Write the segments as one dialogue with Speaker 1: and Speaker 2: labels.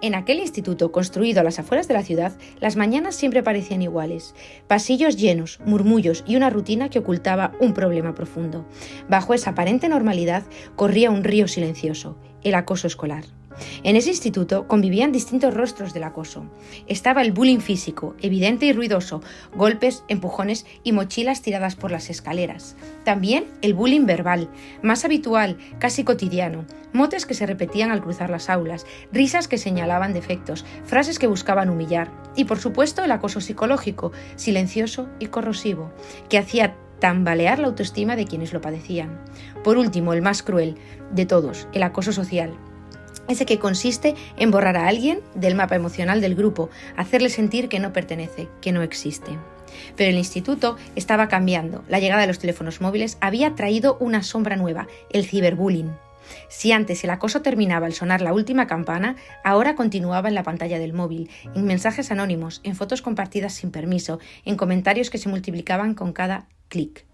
Speaker 1: En aquel instituto, construido a las afueras de la ciudad, las mañanas siempre parecían iguales. Pasillos llenos, murmullos y una rutina que ocultaba un problema profundo. Bajo esa aparente normalidad corría un río silencioso, el acoso escolar. En ese instituto convivían distintos rostros del acoso. Estaba el bullying físico, evidente y ruidoso, golpes, empujones y mochilas tiradas por las escaleras. También el bullying verbal, más habitual, casi cotidiano, motes que se repetían al cruzar las aulas, risas que señalaban defectos, frases que buscaban humillar y, por supuesto, el acoso psicológico, silencioso y corrosivo, que hacía tambalear la autoestima de quienes lo padecían. Por último, el más cruel de todos, el acoso social. Ese que consiste en borrar a alguien del mapa emocional del grupo, hacerle sentir que no pertenece, que no existe. Pero el instituto estaba cambiando. La llegada de los teléfonos móviles había traído una sombra nueva, el ciberbullying. Si antes el acoso terminaba al sonar la última campana, ahora continuaba en la pantalla del móvil, en mensajes anónimos, en fotos compartidas sin permiso, en comentarios que se multiplicaban con cada clic.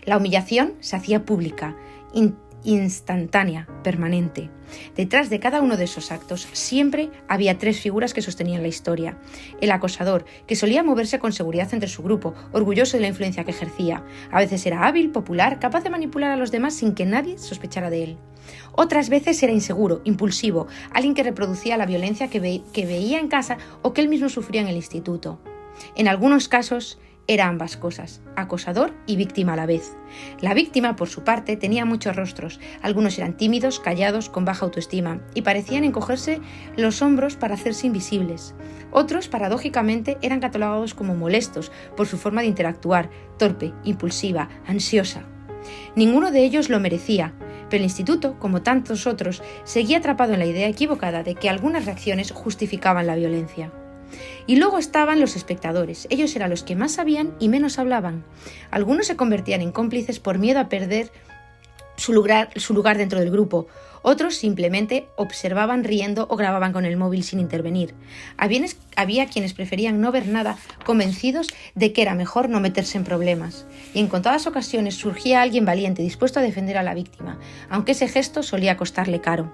Speaker 1: La humillación se hacía pública, instantánea, permanente. Detrás de cada uno de esos actos siempre había tres figuras que sostenían la historia. El acosador, que solía moverse con seguridad entre su grupo, orgulloso de la influencia que ejercía. A veces era hábil, popular, capaz de manipular a los demás sin que nadie sospechara de él. Otras veces era inseguro, impulsivo, alguien que reproducía la violencia que veía en casa o que él mismo sufría en el instituto. En algunos casos era ambas cosas, acosador y víctima a la vez. La víctima, por su parte, tenía muchos rostros. Algunos eran tímidos, callados, con baja autoestima y parecían encogerse los hombros para hacerse invisibles. Otros, paradójicamente, eran catalogados como molestos por su forma de interactuar, torpe, impulsiva, ansiosa. Ninguno de ellos lo merecía, pero el instituto, como tantos otros, seguía atrapado en la idea equivocada de que algunas reacciones justificaban la violencia. Y luego estaban los espectadores. Ellos eran los que más sabían y menos hablaban. Algunos se convertían en cómplices por miedo a perder su lugar dentro del grupo. Otros simplemente observaban riendo o grababan con el móvil sin intervenir. Había quienes preferían no ver nada, convencidos de que era mejor no meterse en problemas. Y en contadas ocasiones surgía alguien valiente dispuesto a defender a la víctima, aunque ese gesto solía costarle caro.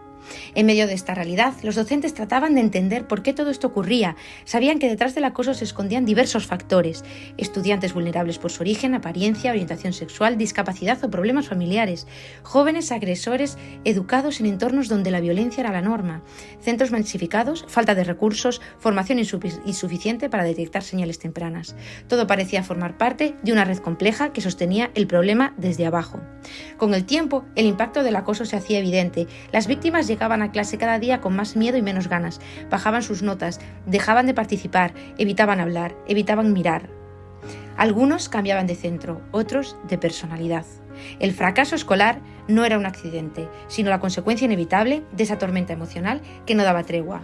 Speaker 1: En medio de esta realidad, los docentes trataban de entender por qué todo esto ocurría. Sabían que detrás del acoso se escondían diversos factores: estudiantes vulnerables por su origen, apariencia, orientación sexual, discapacidad o problemas familiares, jóvenes agresores educados en entornos donde la violencia era la norma, centros masificados, falta de recursos, formación insuficiente para detectar señales tempranas. Todo parecía formar parte de una red compleja que sostenía el problema desde abajo. Con el tiempo, el impacto del acoso se hacía evidente. Las víctimas llegaban a clase cada día con más miedo y menos ganas, bajaban sus notas, dejaban de participar, evitaban hablar, evitaban mirar. Algunos cambiaban de centro, otros de personalidad. El fracaso escolar no era un accidente, sino la consecuencia inevitable de esa tormenta emocional que no daba tregua.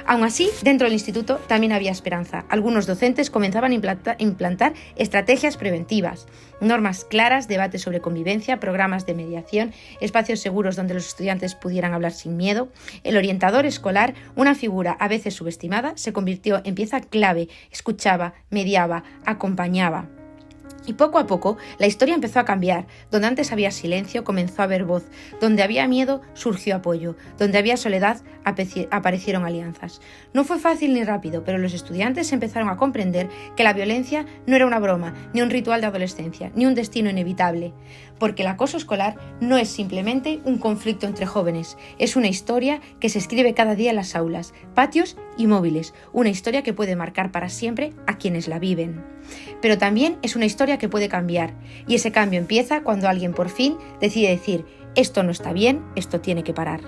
Speaker 1: Aún así, dentro del instituto también había esperanza. Algunos docentes comenzaban a implantar estrategias preventivas, normas claras, debates sobre convivencia, programas de mediación, espacios seguros donde los estudiantes pudieran hablar sin miedo. El orientador escolar, una figura a veces subestimada, se convirtió en pieza clave, escuchaba, mediaba, acompañaba. Y poco a poco la historia empezó a cambiar. Donde antes había silencio, comenzó a haber voz. Donde había miedo, surgió apoyo. Donde había soledad, aparecieron alianzas. No fue fácil ni rápido, pero los estudiantes empezaron a comprender que la violencia no era una broma, ni un ritual de adolescencia, ni un destino inevitable. Porque el acoso escolar no es simplemente un conflicto entre jóvenes. Es una historia que se escribe cada día en las aulas, patios y móviles. Una historia que puede marcar para siempre a quienes la viven. Pero también es una historia que puede cambiar, y ese cambio empieza cuando alguien por fin decide decir: esto no está bien, esto tiene que parar.